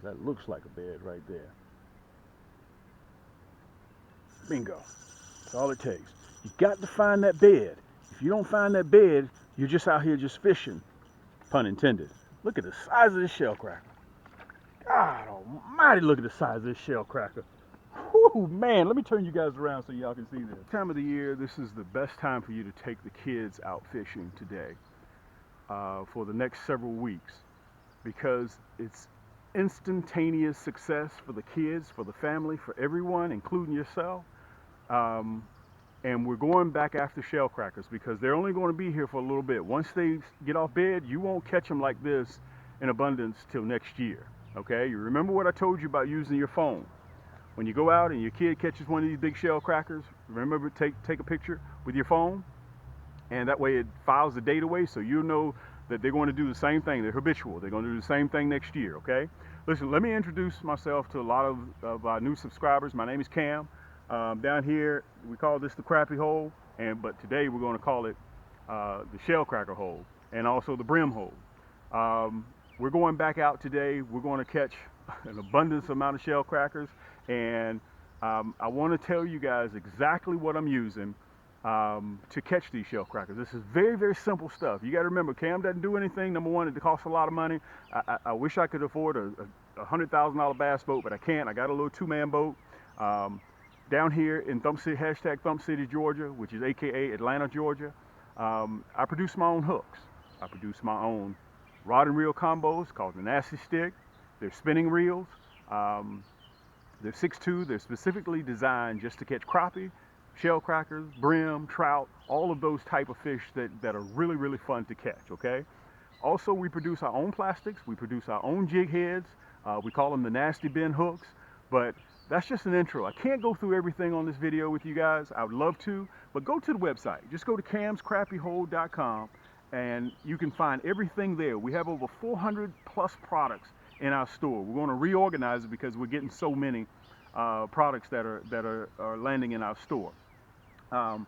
That looks like a bed right there. Bingo. That's all it takes. You got to find that bed. If you don't find that bed, you're just out here just fishing. Pun intended. Look at the size of this shell cracker. God almighty, look at the size of this shell cracker. Whew, man, let me turn you guys around so y'all can see this. Time of the year, this is the best time for you to take the kids out fishing today for the next several weeks, because it's instantaneous success for the kids, for the family, for everyone, including yourself. And we're going back after shell crackers because they're only going to be here for a little bit. Once they get off bed, you won't catch them like this in abundance till next year. Okay, you remember what I told you about using your phone. When you go out and your kid catches one of these big shell crackers, remember to take a picture with your phone, and that way it files the date away, so you know that they're going to do the same thing. They're habitual. They're going to do the same thing next year. Okay, listen, let me introduce myself to a lot of our new subscribers. My name is Cam. Down here we call this the Crappie hole, but today we're going to call it the shell cracker hole, and also the brim hole. We're going back out today. We're going to catch an abundance amount of shell crackers, and I want to tell you guys exactly what I'm using to catch these shell crackers. This is very, very simple stuff. You got to remember, Cam doesn't do anything. Number one, it costs a lot of money. I wish I could afford a $100,000 bass boat, but I can't. I got a little two-man boat. Down here in Thump City, hashtag Thump City, Georgia, which is AKA Atlanta, Georgia, I produce my own hooks. I produce my own rod and reel combos called the Nasty Stik. They're spinning reels. They're 6'2". They're specifically designed just to catch crappie, shell crackers, brim, trout, all of those type of fish that are really, really fun to catch, okay? Also, we produce our own plastics. We produce our own jig heads. We call them the Nasty Bend Hooks, but that's just an intro. I can't go through everything on this video with you guys. I would love to, but go to the website. Just go to camscrappiehole.com and you can find everything there. We have over 400 plus products in our store. We're going to reorganize it because we're getting so many products that are landing in our store. I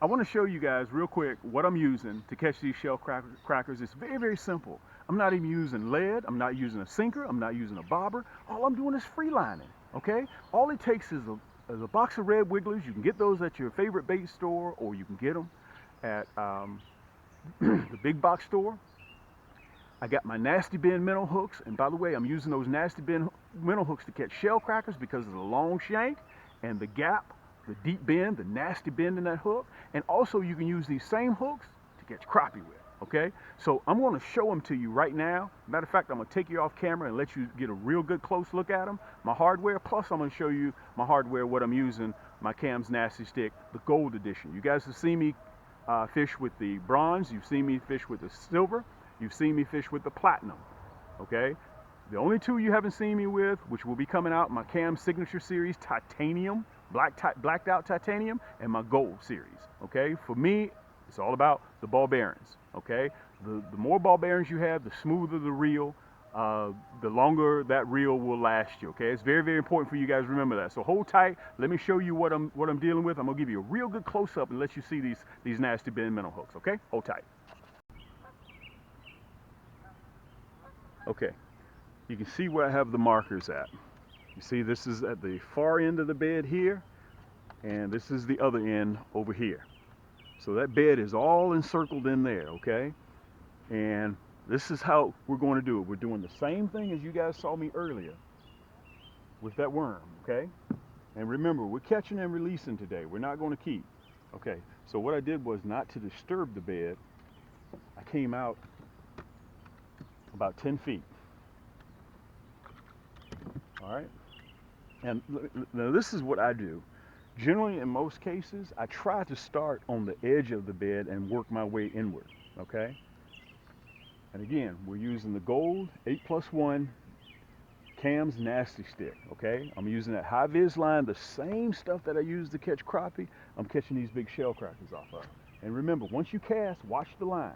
want to show you guys real quick what I'm using to catch these shell crackers. It's very, very simple. I'm not even using lead. I'm not using a sinker. I'm not using a bobber. All I'm doing is free lining, okay? All it takes is a box of red wigglers. You can get those at your favorite bait store, or you can get them at the big box store. I got my Nasty Bend Minnow Hooks, and by the way, I'm using those Nasty Bend Minnow Hooks to catch shell crackers because of the long shank and the gap, the deep bend, the nasty bend in that hook. And also you can use these same hooks to catch crappie with, okay? So I'm going to show them to you right now. Matter of fact, I'm going to take you off camera and let you get a real good close look at them, my hardware, plus I'm going to show you my hardware, what I'm using, my Cam's Nasty Stik, the gold edition. You guys have seen me fish with the bronze, you've seen me fish with the silver, you've seen me fish with the platinum, okay? The only two you haven't seen me with, which will be coming out, my Cam Signature Series Titanium, blacked out titanium, and my gold series, okay? For me, it's all about the ball bearings, okay? The more ball bearings you have, the smoother the reel, the longer that reel will last you, okay? It's very, very important for you guys to remember that. So hold tight. Let me show you what I'm dealing with. I'm gonna give you a real good close-up and let you see these Nasty Bend Minnow Hooks, okay? Hold tight. Okay, you can see where I have the markers at. You see this is at the far end of the bed here, and this is the other end over here. So that bed is all encircled in there, okay? And this is how we're going to do it. We're doing the same thing as you guys saw me earlier with that worm, okay? And remember, we're catching and releasing today. We're not going to keep. Okay, so what I did was, not to disturb the bed, I came out about 10 feet. All right? And now this is what I do. Generally, in most cases, I try to start on the edge of the bed and work my way inward, okay? And again, we're using the gold 8+1 Cam's Nasty Stik, okay? I'm using that high vis line, the same stuff that I use to catch crappie, I'm catching these big shell crackers off of. And remember, once you cast, watch the line.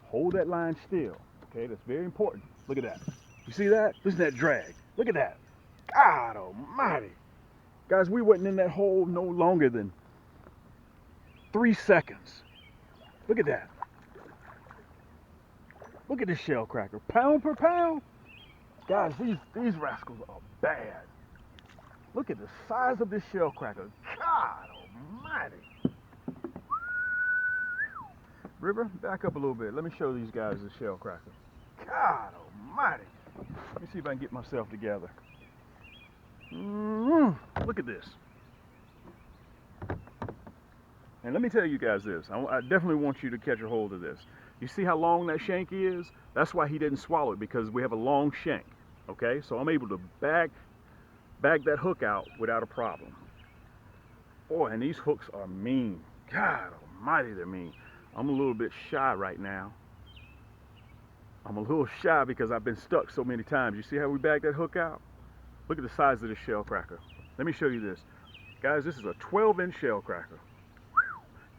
Hold that line still, okay? That's very important. Look at that. You see that? Listen to that drag. Look at that. God almighty. Guys, we wasn't in that hole no longer than 3 seconds. Look at that. Look at this shell cracker. Pound per pound. Guys, these rascals are bad. Look at the size of this shell cracker. God almighty. River, back up a little bit. Let me show these guys the shell cracker. God almighty. Let me see if I can get myself together. Look at this. And let me tell you guys this. I definitely want you to catch a hold of this. You see how long that shank is? That's why he didn't swallow it, because we have a long shank. Okay, so I'm able to bag that hook out without a problem. Boy, and these hooks are mean. God almighty, they're mean. I'm a little bit shy right now. I'm a little shy because I've been stuck so many times. You see how we bag that hook out? Look at the size of this shell cracker. Let me show you this. Guys, this is a 12-inch shell cracker.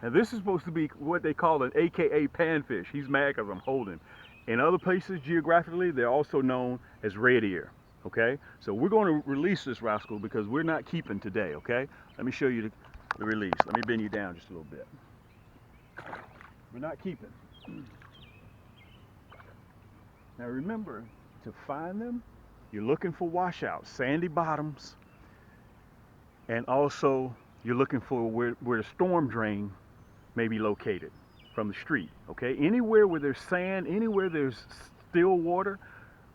And this is supposed to be what they call an AKA panfish. He's mad because I'm holding him. In other places geographically, they're also known as REDEAR. Okay, so we're going to release this rascal because we're not keeping today. Okay, let me show you the release. Let me bend you down just a little bit. We're not keeping. Now remember, to find them, you're looking for washouts, sandy bottoms, and also you're looking for where the storm drain may be located from the street. Okay, anywhere where there's sand, anywhere there's still water,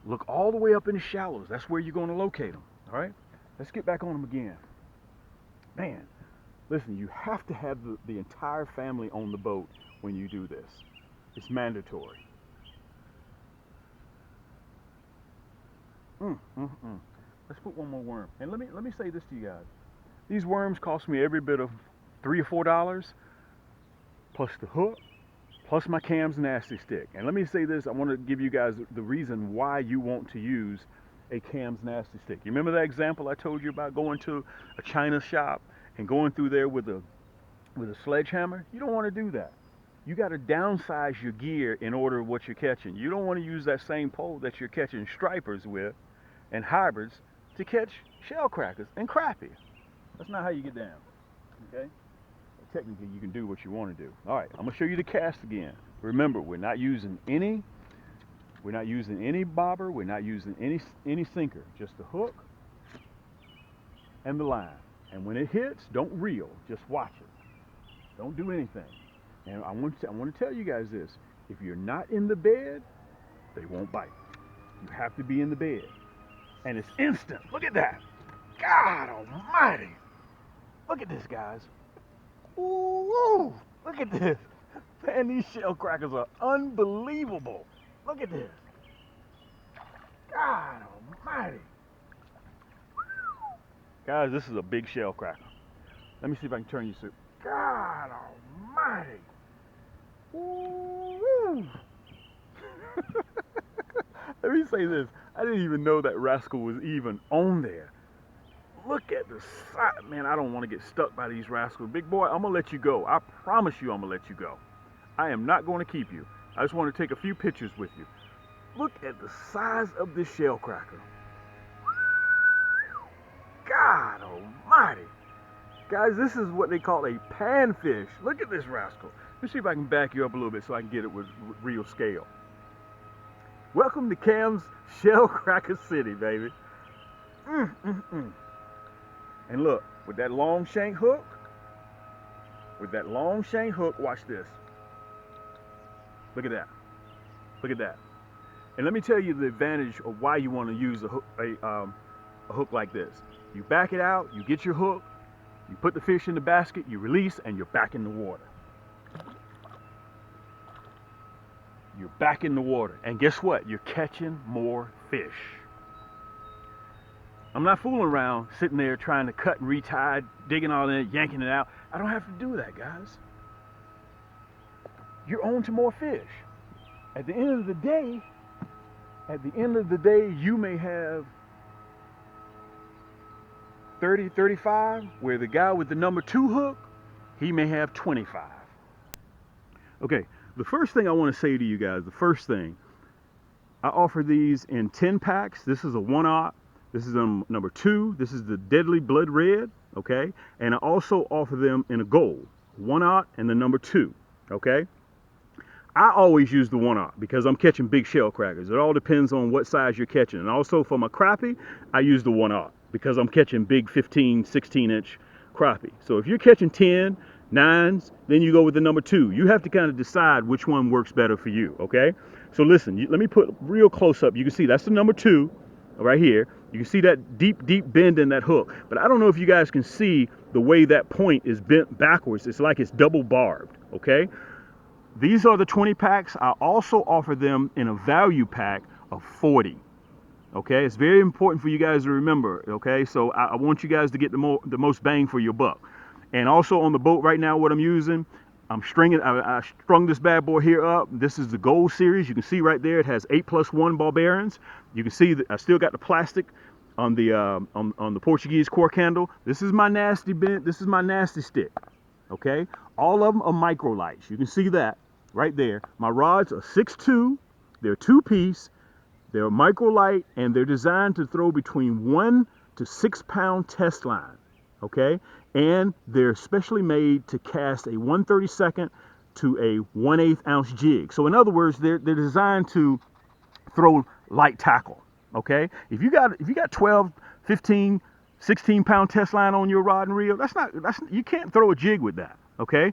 look all the way up in the shallows. That's where you're going to locate them. All right, let's get back on them again. Man, listen, you have to have the entire family on the boat when you do this. It's mandatory. Let's put one more worm. And let me say this to you guys. These worms cost me every bit of $3 or $4, plus the hook, plus my Cam's Nasty Stick. And let me say this, I want to give you guys the reason why you want to use a Cam's Nasty Stick. You remember that example I told you about going to a China shop and going through there with a sledgehammer? You don't want to do that. You got to downsize your gear in order of what you're catching. You don't want to use that same pole that you're catching stripers with and hybrids to catch shell crackers and crappie. That's not how you get down, okay? Technically, you can do what you want to do. All right, I'm gonna show you the cast again. Remember, we're not using any bobber, we're not using any sinker, just the hook and the line. And when it hits, don't reel, just watch it. Don't do anything. And I want to tell you guys this: if you're not in the bed, they won't bite. You have to be in the bed, and it's instant. Look at that! God Almighty! Look at this, guys. Ooh, look at this. Man, these shell crackers are unbelievable. Look at this. God Almighty! Guys, this is a big shell cracker. Let me see if I can turn you to. God Almighty! Ooh. Let me say this. I didn't even know that rascal was even on there. Look at the size. Man, I don't want to get stuck by these rascals. Big boy, I'm going to let you go. I promise you I'm going to let you go. I am not going to keep you. I just want to take a few pictures with you. Look at the size of this shell cracker. God Almighty. Guys, this is what they call a panfish. Look at this rascal. Let me see if I can back you up a little bit so I can get it with real scale. Welcome to Cam's Shell Cracker City, baby. And look, with that long shank hook, watch this. Look at that. Look at that. And let me tell you the advantage of why you want to use a hook like this. You back it out, you get your hook, you put the fish in the basket, you release, and you're back in the water. You're back in the water. And guess what? You're catching more fish. I'm not fooling around sitting there trying to cut and retie, digging all in, yanking it out. I don't have to do that, guys. You're on to more fish. At the end of the day, you may have 30, 35, where the guy with the number 2 hook, he may have 25. Okay, the first thing I want to say to you guys, I offer these in 10 packs. This is a 1/0. This is number 2. This is the Deadly Blood Red, okay? And I also offer them in a gold, 1/0 and the number 2, okay? I always use the 1/0 because I'm catching big shell crackers. It all depends on what size you're catching. And also for my crappie, I use the 1/0 because I'm catching big 15, 16-inch crappie. So if you're catching 10, 9s, then you go with the number 2. You have to kind of decide which one works better for you, okay? So listen, let me put real close up. You can see that's the number 2 right here. You can see that deep bend in that hook. But I don't know if you guys can see the way that point is bent backwards. It's like it's double barbed, okay? These are the 20 packs. I also offer them in a value pack of 40. Okay, it's very important for you guys to remember. Okay, so I want you guys to get the most bang for your buck. And also on the boat right now, what I'm using, I'm stringing. I strung this bad boy here up. This is the Gold Series. You can see right there, it has 8+1 ball bearings. You can see that I still got the plastic on the Portuguese cork handle. This is my nasty bent. This is my nasty stick. Okay, all of them are Microlites. You can see that right there. My rods are 6'2". They're 2-piece. They're Microlite, and they're designed to throw between 1 to 6 pound test line. Okay, and they're specially made to cast a 1/32 to a 1/8 ounce jig. So in other words, they're designed to throw light tackle. Okay, if you got 12, 15, 16 pound test line on your rod and reel, you can't throw a jig with that. Okay,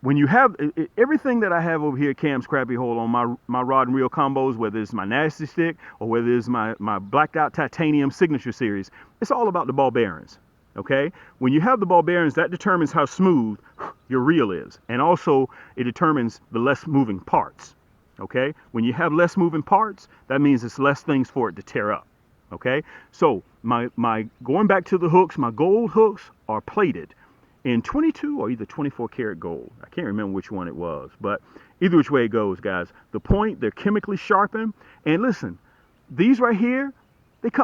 when you have everything that I have over here at Cam's Crappie Hole on my rod and reel combos, whether it's my nasty stick or whether it's my blacked out titanium signature series, it's all about the ball bearings. Okay, when you have the ball bearings, that determines how smooth your reel is, and also it determines the less moving parts. Okay, when you have less moving parts, that means it's less things for it to tear up. Okay, so my going back to the hooks, my gold hooks are plated in 22 or either 24 karat gold. I can't remember which one it was, but either which way it goes, guys. The point, they're chemically sharpened. And listen, these right here,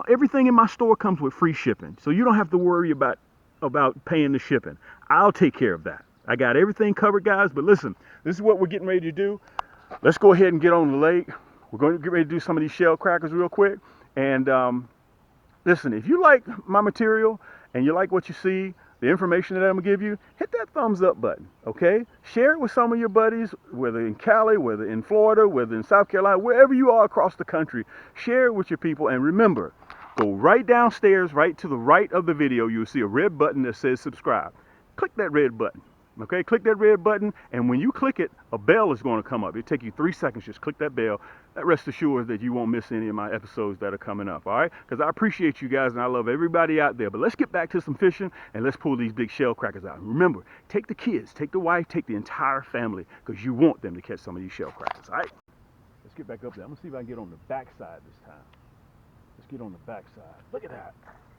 everything in my store comes with free shipping. So you don't have to worry about paying the shipping. I'll take care of that. I got everything covered, guys. But listen, this is what we're getting ready to do. Let's go ahead and get on the lake. We're going to get ready to do some of these shell crackers real quick. And listen, if you like my material and you like what you see, the information that I'm gonna give you, hit that thumbs up button, okay? Share it with some of your buddies, whether in Cali, whether in Florida, whether in South Carolina, wherever you are across the country. Share it with your people, and remember, go right downstairs, right to the right of the video. You'll see a red button that says subscribe. Click that red button, okay? Click that red button, and when you click it, a bell is gonna come up. It'll take you 3 seconds, just click that bell. That rest assured that you won't miss any of my episodes that are coming up, all right? Because I appreciate you guys and I love everybody out there. But let's get back to some fishing and let's pull these big shell crackers out. And remember, take the kids, take the wife, take the entire family, because you want them to catch some of these shell crackers, all right? Let's get back up there. I'm gonna see if I can get on the backside this time. Let's get on the backside. Look at that.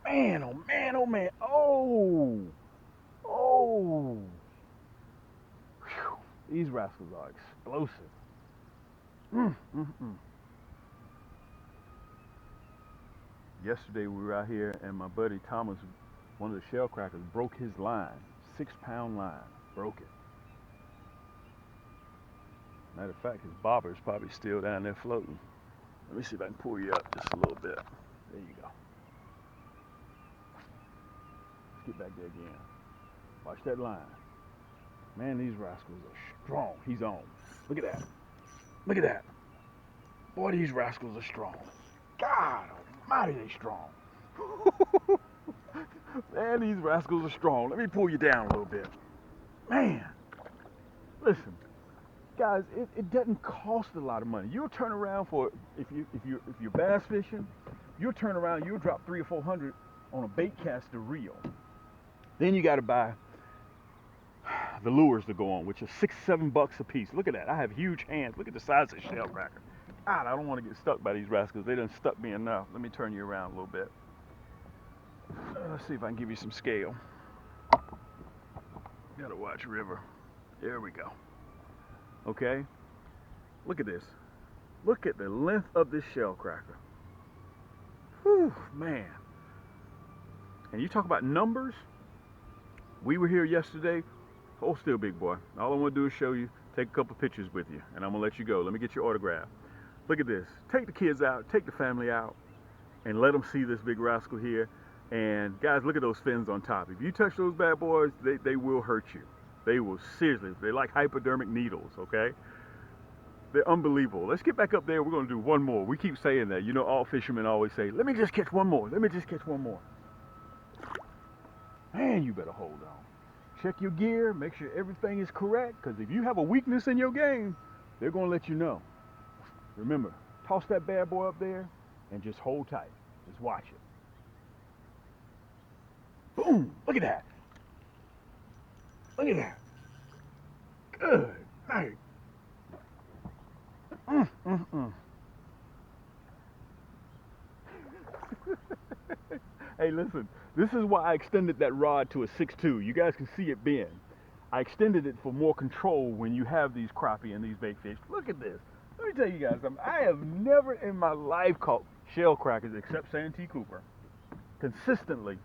Man, oh man, oh man. Oh, oh. Whew. These rascals are explosive. Yesterday we were out here and my buddy Thomas, one of the shell crackers, broke his line. 6 pound line, broke it. Matter of fact, his bobber is probably still down there floating. Let me see if I can pull you up just a little bit. There you go. Let's get back there again. Watch that line. Man, these rascals are strong. He's on. Look at that. Look at that. Boy, these rascals are strong. God almighty, they strong. Man, these rascals are strong. Let me pull you down a little bit. Man, listen, guys, it doesn't cost a lot of money. You'll turn around for, if you're bass fishing, you'll turn around, you'll drop $300 or $400 on a bait caster reel. Then you got to buy the lures to go on, which is $6-7 a piece. Look at that. I have huge hands. Look at the size of the shell cracker. God, I don't want to get stuck by these rascals. They done stuck me enough. Let me turn you around a little bit. Let's see if I can give you some scale. Gotta watch river. There we go. Okay. Look at this. Look at the length of this shell cracker. Whew, man. And you talk about numbers. We were here yesterday. Hold still, big boy. All I want to do is show you, take a couple pictures with you, and I'm going to let you go. Let me get your autograph. Look at this. Take the kids out, take the family out, and let them see this big rascal here. And guys, look at those fins on top. If you touch those bad boys, they will hurt you. They will seriously, they're like hypodermic needles, okay? They're unbelievable. Let's get back up there. We're going to do one more. We keep saying that. You know, all fishermen always say, let me just catch one more. Let me just catch one more. Man, you better hold on. Check your gear. Make sure everything is correct. Because if you have a weakness in your game, they're going to let you know. Remember, toss that bad boy up there and just hold tight. Just watch it. Boom. Look at that. Look at that. Good night. Hey, listen, this is why I extended that rod to a 6'2". You guys can see it bend. I extended it for more control when you have these crappie and these bait fish. Look at this. Let me tell you guys something. I have never in my life caught shell crackers except Santee Cooper consistently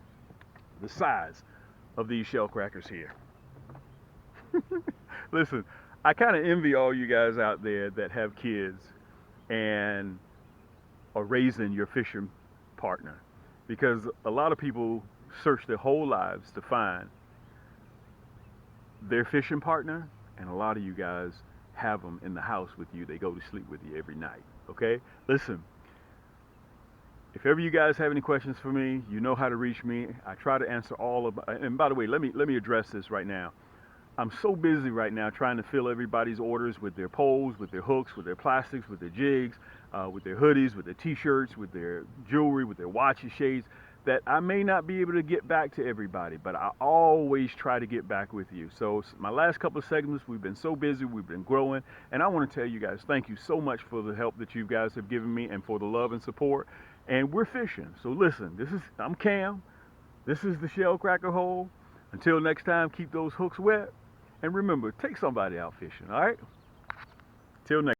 the size of these shell crackers here. Listen, I kind of envy all you guys out there that have kids and are raising your fishing partner, because a lot of people search their whole lives to find their fishing partner, and a lot of you guys have them in the house with you. They go to sleep with you every night. Okay, listen, if ever you guys have any questions for me, you know how to reach me. I try to answer all of, and by the way, let me address this right now. I'm so busy right now trying to fill everybody's orders with their poles, with their hooks, with their plastics, with their jigs, with their hoodies, with their t-shirts, with their jewelry, with their watches, shades, that I may not be able to get back to everybody, but I always try to get back with you. So my last couple of segments, we've been so busy, we've been growing, and I want to tell you guys, thank you so much for the help that you guys have given me and for the love and support. And we're fishing. So listen, I'm Cam. This is the Shell Cracker Hole. Until next time, keep those hooks wet. And remember, take somebody out fishing, all right? Till next